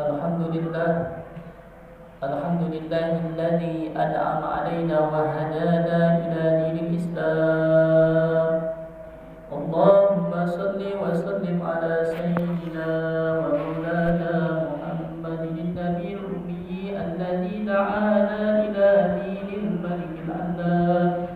Alhamdulillah, alhamdulillahilladzi an'ama 'alaina wa hadana ila dinil Islam. Allahumma shalli wa sallim ala sayyidina wa maulana Muhammadin nabiyil ummi alladzi da'ana ila dinil malikil a'la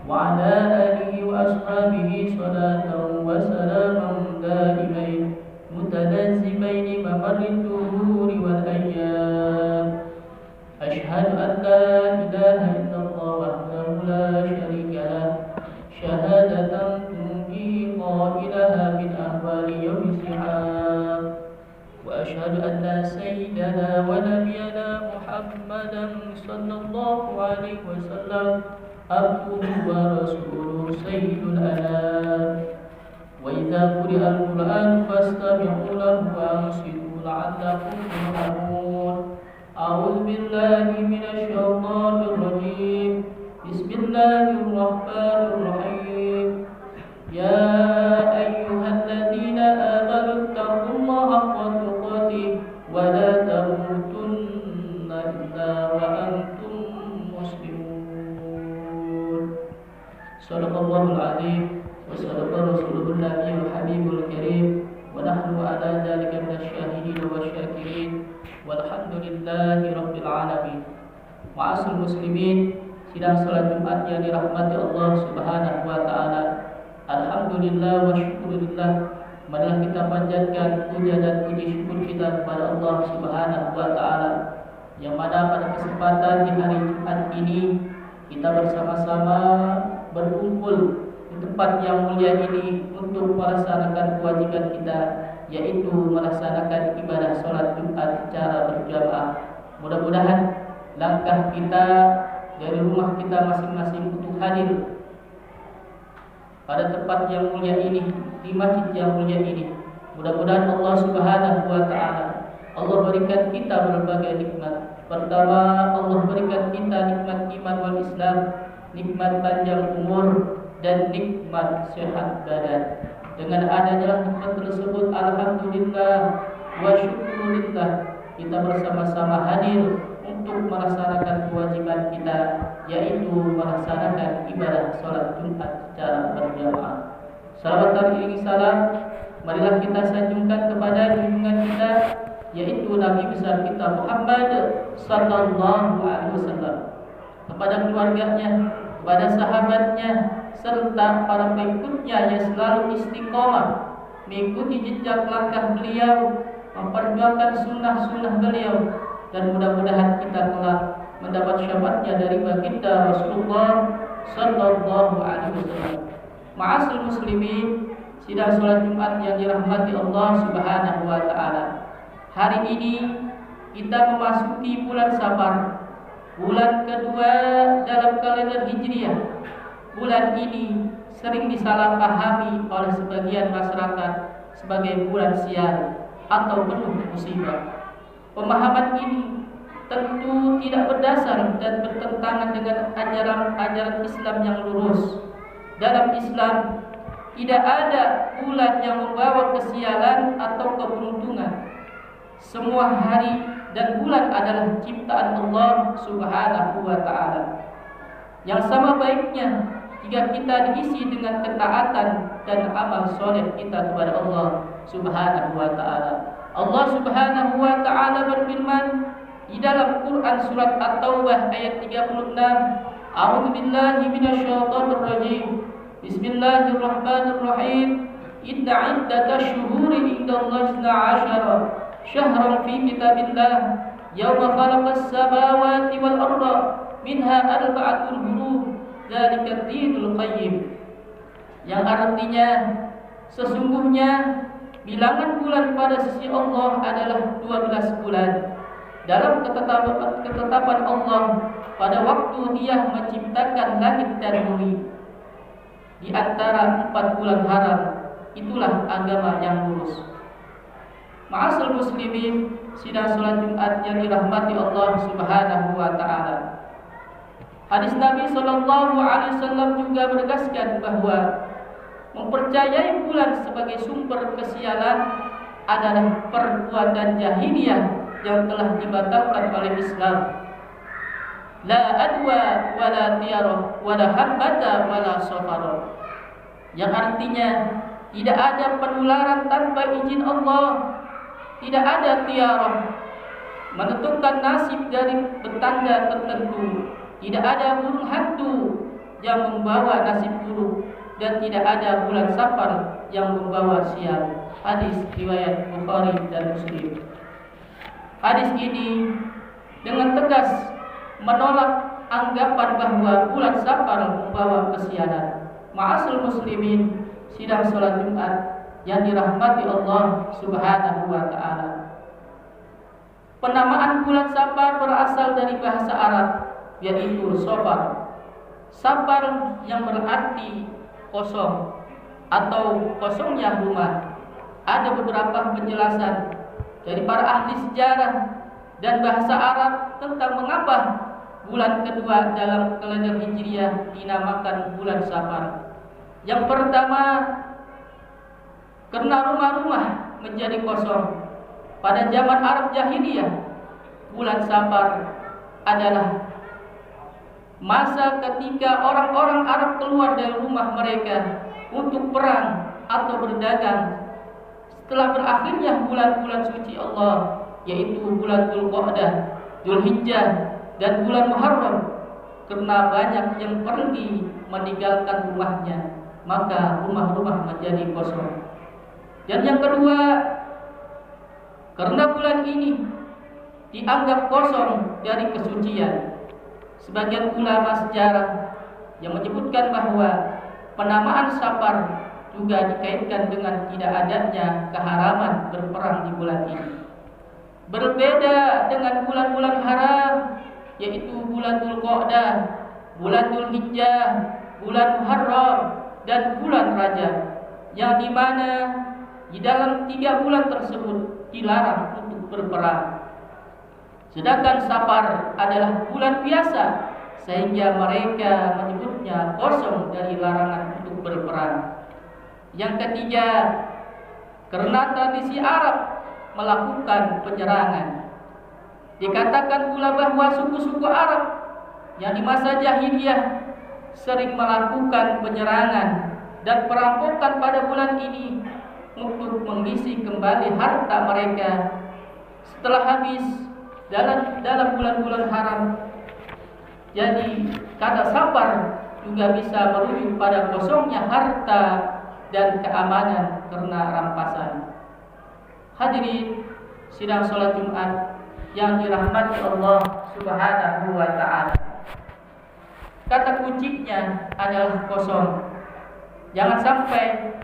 wa ala alihi wa ashabihi salatan wa salaman daimain متلازمين ممر الدهور والأيام أشهد أن لا إله إلا الله وحده لا شريك له شهادة تنجي قائلها من أهوال يوم الزحام وأشهد أن سيدنا ونبينا محمدا صلى الله عليه وسلم عبده ورسوله سيد الأنام وإذا قرئ القرآن فاستمعوا له وأنصتوا لعلكم ترحمون أعوذ بالله من الشيطان الرجيم بسم الله الرحمن الرحيم يا أيها الذين آمنوا اتقوا الله حق تقاته ولا تموتن إلا وأنتم مسلمون صدق الله العظيم وصدق رسوله النبي الحبيب الكريم ونحن على ذلك من الشاهدين والشاكرين والحمد لله رب العالمين. Ma'asyiral muslimin, sidang salat Jumat yang dirahmati Allah Subhanahu wa taala. Alhamdulillah wa syukurillah, marilah kita panjatkan puja dan puji syukur kita kepada Allah Subhanahu wa taala yang mana pada kesempatan di hari Jumat ini kita bersama-sama berkumpul di tempat yang mulia ini untuk melaksanakan kewajiban kita, yaitu melaksanakan ibadah sholat Jumat secara berjamaah. Mudah-mudahan langkah kita dari rumah kita masing-masing untuk hadir pada tempat yang mulia ini, di masjid yang mulia ini. Mudah-mudahan Allah Subhanahu wa taala Allah berikan kita berbagai nikmat. Pertama, Allah berikan kita nikmat iman wal Islam, nikmat panjang umur dan nikmat sehat badan. Dengan adanya nikmat tersebut, alhamdulillah wa syukurillah, kita bersama-sama hadir untuk melaksanakan kewajiban kita, yaitu melaksanakan ibadah sholat Jumat secara berjamaah. Salawat dan salam marilah kita sanjungkan kepada junjungan kita, yaitu Nabi besar kita Muhammad sallallahu alaihi wasallam, kepada keluarganya, kepada sahabatnya, serta para pengikutnya yang selalu istiqomah mengikuti jejak langkah beliau, memperjuangkan sunnah-sunnah beliau, dan mudah-mudahan kita kelak mendapat syafaatnya dari baginda Rasulullah sallallahu alaihi wasallam. Ma'asyiral muslimin, sidang salat Jumat yang dirahmati Allah Subhanahu wa taala. Hari ini kita memasuki bulan Safar, bulan kedua dalam kalender Hijriah. Bulan ini sering disalahpahami oleh sebagian masyarakat sebagai bulan sial atau penuh musibah. Pemahaman ini tentu tidak berdasar dan bertentangan dengan ajaran Islam yang lurus. Dalam Islam tidak ada bulan yang membawa kesialan atau keberuntungan. Semua hari dan bulan adalah ciptaan Allah Subhanahu wa taala. Yang sama baiknya jika kita diisi dengan ketaatan dan amal soleh kita kepada Allah Subhanahu wa taala. Allah Subhanahu wa taala berfirman di dalam Quran surat At-Taubah ayat 36, A'udzu billahi minasyaitonir rajim. Bismillahirrahmanirrahim. Inna 'iddatash shuhuri 'indallahi 12 syahran fi kitabillah yauma khalaqas samawati wal arda minha arba'atul hurum dzalika ad-dinul qayyim, yang artinya sesungguhnya bilangan bulan pada sisi Allah adalah 12 bulan dalam ketetapan Allah pada waktu Dia menciptakan langit dan bumi. Di antara 4 bulan haram itulah agama yang lurus. Ma'asyiral muslimin, sidang salat Jumat yang dirahmati Allah Subhanahu wa taala. Hadis Nabi sallallahu alaihi wasallam juga menegaskan bahwa mempercayai bulan sebagai sumber kesialan adalah perbuatan jahiliyah yang telah dibatalkan oleh Islam. La adwa wala tiyarah wala habbata wala safara, yang artinya tidak ada penularan tanpa izin Allah, tidak ada tiarah menentukan nasib dari bertanda tertentu, tidak ada burung hantu yang membawa nasib buruk, dan tidak ada bulan Safar yang membawa sial. Hadis riwayat Bukhari dan Muslim. Hadis ini dengan tegas menolak anggapan bahwa bulan Safar membawa kesialan. Ma'asal muslimin, sidang salat Jumat yang dirahmati Allah Subhanahu wa taala. Penamaan bulan Safar berasal dari bahasa Arab, yaitu safar. Safar yang berarti kosong atau kosongnya rumah. Ada beberapa penjelasan dari para ahli sejarah dan bahasa Arab tentang mengapa bulan kedua dalam kalender Hijriah dinamakan bulan Safar. Yang pertama, karena rumah-rumah menjadi kosong. Pada zaman Arab Jahiliyah, bulan Safar adalah masa ketika orang-orang Arab keluar dari rumah mereka untuk perang atau berdagang. Setelah berakhirnya bulan-bulan suci Allah, yaitu bulan Dzulqa'dah, Dzulhijjah, dan bulan Muharram, karena banyak yang pergi meninggalkan rumahnya, maka rumah-rumah menjadi kosong. Dan yang kedua, karena bulan ini dianggap kosong dari kesucian. Sebagian ulama sejarah yang menyebutkan bahwa penamaan Safar juga dikaitkan dengan tidak adanya keharaman berperang di bulan ini. Berbeda dengan bulan-bulan haram, yaitu bulan Dzulqa'dah, bulan Dzulhijjah, bulan Muharram, dan bulan Rajab, yang dimana di dalam 3 bulan tersebut dilarang untuk berperang. Sedangkan Safar adalah bulan biasa, sehingga mereka menyebutnya kosong dari larangan untuk berperang. Yang ketiga, karena tradisi Arab melakukan penyerangan. Dikatakan pula bahwa suku-suku Arab yang di masa jahiliyah sering melakukan penyerangan dan perampokan pada bulan ini untuk mengisi kembali harta mereka setelah habis dalam bulan-bulan haram. Jadi kata Safar juga bisa merujuk pada kosongnya harta dan keamanan karena rampasan. Hadirin sidang salat Jumat yang dirahmati Allah Subhanahu wa taala. Kata kuncinya adalah kosong. Jangan sampai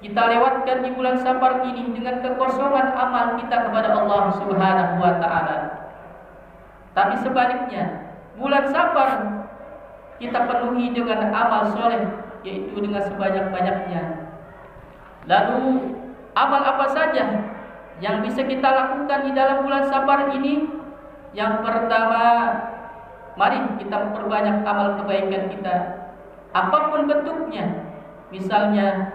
kita lewatkan di bulan Safar ini dengan kekosongan amal kita kepada Allah Subhanahu wa taala. Tapi sebaliknya, bulan Safar kita penuhi dengan amal soleh, yaitu dengan sebanyak-banyaknya. Lalu amal apa saja yang bisa kita lakukan di dalam bulan Safar ini? Yang pertama, mari kita memperbanyak amal kebaikan kita, apapun bentuknya. Misalnya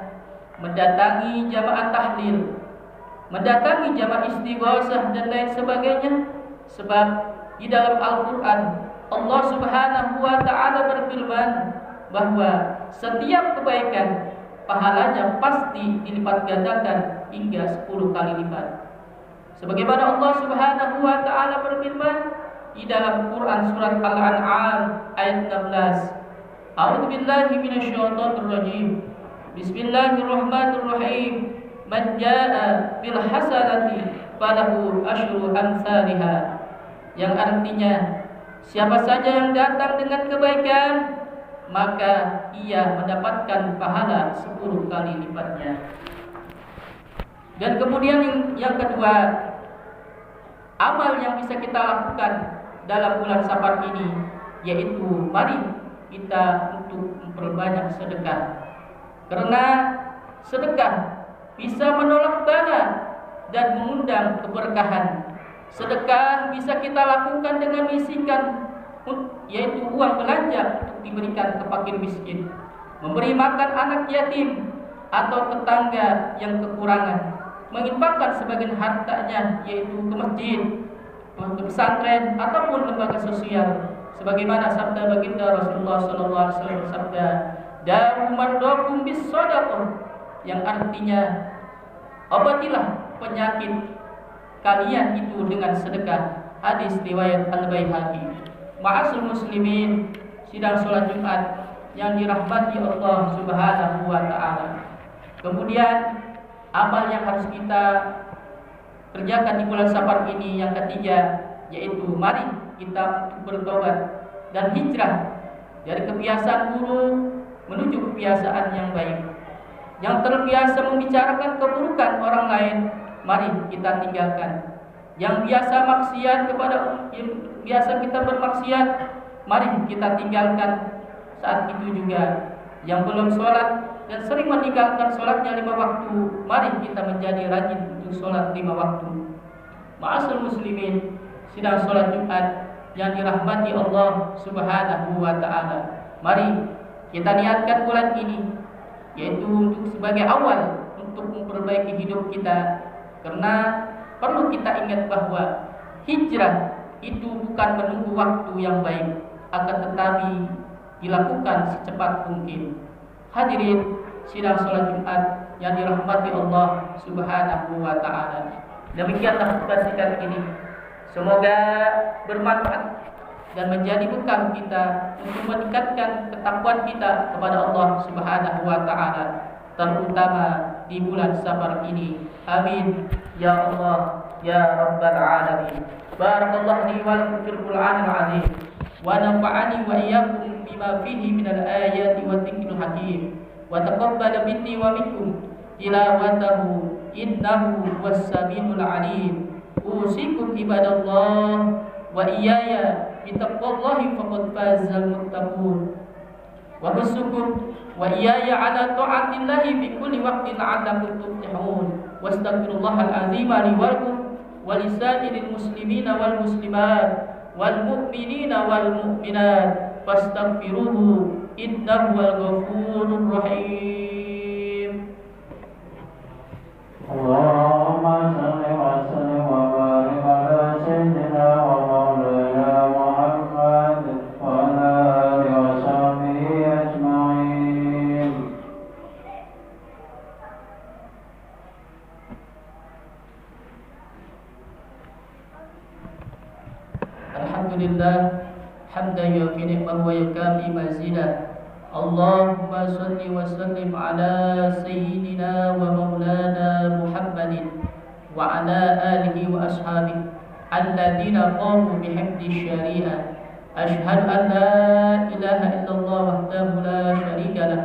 mendatangi jamaah tahlil, mendatangi jamaah istighosah dan lain sebagainya. Sebab di dalam Al-Quran Allah Subhanahu wa ta'ala berfirman bahwa setiap kebaikan pahalanya pasti dilipat gandakan hingga 10 kali lipat. Sebagaimana Allah Subhanahu wa ta'ala berfirman di dalam Quran surat Al-An'am ayat 16, A'udzu billahi minasyaitonir rajim. Bismillahirrahmanirrahim. Man jaa'a bil hasanati falahu asyru amsalha. Yang artinya, siapa saja yang datang dengan kebaikan, maka ia mendapatkan pahala 10 kali lipatnya. Dan kemudian yang kedua, amal yang bisa kita lakukan dalam bulan Safar ini, yaitu mari kita untuk memperbanyak sedekah. Karena sedekah bisa menolak bala dan mengundang keberkahan. Sedekah bisa kita lakukan dengan menyisihkan, yaitu uang belanja untuk diberikan ke fakir miskin, memberi makan anak yatim atau tetangga yang kekurangan, menginfakkan sebagian hartanya yaitu ke masjid, ke pesantren ataupun lembaga sosial. Sebagaimana sabda baginda Rasulullah sallallahu alaihi wasallam bersabda, "Da'u mardakum bis shadaqah," yang artinya obatilah penyakit kalian itu dengan sedekah. Hadis riwayat Al-Baihaqi. Ma'asyiral muslimin, sidang salat Jumat yang dirahmati Allah Subhanahu wa taala. Kemudian amal yang harus kita kerjakan di bulan Safar ini yang ketiga, yaitu mari kita bertobat dan hijrah dari kebiasaan buruk menuju kebiasaan yang baik. Yang terbiasa membicarakan keburukan orang lain, mari kita tinggalkan. Yang biasa maksiat biasa kita bermaksiat, mari kita tinggalkan. Saat itu juga yang belum sholat dan sering meninggalkan sholatnya 5 waktu, mari kita menjadi rajin untuk sholat 5 waktu. Ma'asyiral muslimin, sidang sholat Jumat yang dirahmati Allah Subhanahu wa taala. Mari kita niatkan bulan ini, yaitu untuk sebagai awal untuk memperbaiki hidup kita. Karena perlu kita ingat bahwa hijrah itu bukan menunggu waktu yang baik, akan tetapi dilakukan secepat mungkin. Hadirin sidang salat Jumat yang dirahmati Allah Subhanahu wa taala. Demikianlah kita singkat ini. Semoga bermanfaat dan menjadi bekal kita untuk meningkatkan ketakwaan kita kepada Allah Subhanahu wa taala, terutama di bulan Safar ini. Amin ya Allah ya rabbal alamin. Barakallahu li wa lakum fil Qur'anil azim wa nafa'ani wa iyyakum bima fihi minal ayati wa dzikril hakim wa taqabbal minni wa minkum tilawatahu innahu was-sami'ul alim. Usikum ibadallah wa iyaya bitaqwallahi faqad fazal muttaqun wa basukum wa iyaya ala ta'atillahi fi kulli waqtin la'allakum tuflihun. Wastaghfirullahal azim li wa lakum wa lisairil muslimina wal muslimat wal mu'minina wal mu'minat fastaghfiruhu innahu wal ghafurur rahim. Allahumma salli wa sallim wa barik ala sayyidina wa maulana Muhammad wa ala alihi wa sahbihi ajma'in. Alhamdulillah hamdan yufi ni'mahu wa yukafi mazidah. Allahumma salli wa sallim ala sayyidina wa maulana Muhammadin wa ala alihi wa ashabihi alladhina qamu bihifdhi syari'ah. Ashhadu an la ilaha illallah wahdahu la syarika lah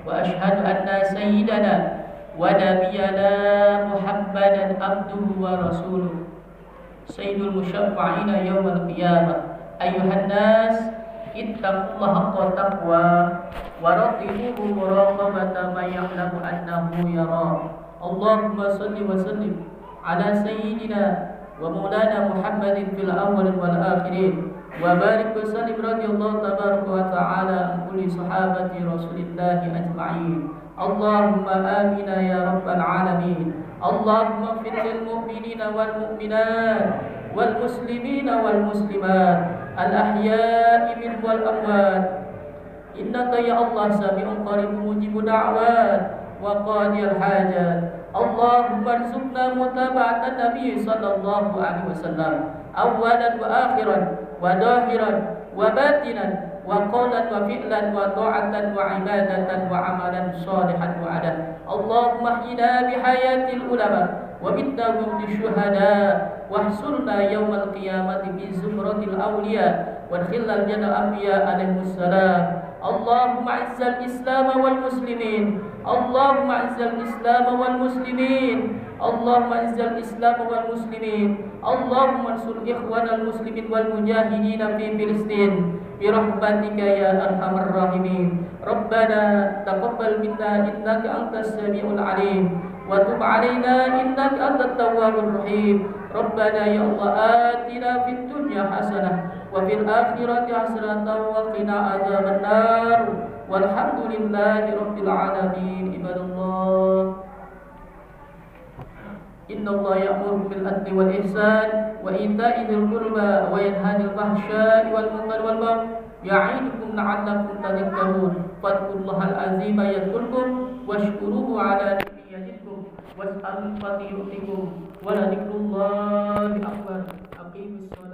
wa ashhadu anna sayyidana wa nabiyyana Muhammadan abduhu wa rasuluh sayyidul musyaffa'ina yawmal qiyamah. Ayyuhan nas ittaqullaha haqqa taqwa wa raqibuhu muraqabata man ya'lamu annahu yara. Allahumma salli wa sallim ala sayyidina wa maulana Muhammadin fil awwalin wal akhirin wa barik wa sallim radhiyallahu tabaraka wa ta'ala an kulli sahabati rasulillahi ajma'in. Allahumma amina ya rabbal alamin. Allahumma ighfir lil mu'minina wal mu'minat wal muslimina wal muslimat al ahya'i minhum wal amwat. Innaka ya Allah sami'un qaribun mujibud da'wat wa qadiyal hajat. Allahumma arzuqna mutaba'atan nabiy sallallahu alaihi wasallam awwalan wa akhiran wa dahiran wa batinan wa qawlan wa fi'lan wa ta'atan wa ibadatan wa amalan salihan wa adan. Allahumma ahyina bihayatil ulama wa mitna bi syuhada wahsurna yawmal qiyamati fi zumratil awliya wa khillal jannal anbiya alaihimus salam. Allahumma izzal islam wal muslimin. Allahumma izzal islam wal muslimin. Allahumma izzal islam wal muslimin. Allahumma ansur ikhwanal muslimin wal mujahidin fi Filistin bi rahmatika ya arhamar rahimin. Rabbana taqabbal minna innaka antas samiul alim wa tub alaina innaka antat tawwabur rahim. Rabbana ya Allah atina fid dunya hasanah wa fil akhirati hasanatan wa qina adzaban nar. Walhamdulillahi rabbil alamin. Ibadallah. إن الله يأمر بالعدل والإحسان وإيتاء ذي القربى وينهى عن الفحشاء والمنكر والبغي يعظكم لعلكم تذكرون فاذكروا الله العظيم يذكركم واشكروه على نعمه يزدكم واسألوا من فضله يؤتكم ولذكر الله أكبر أقيموا الصلاة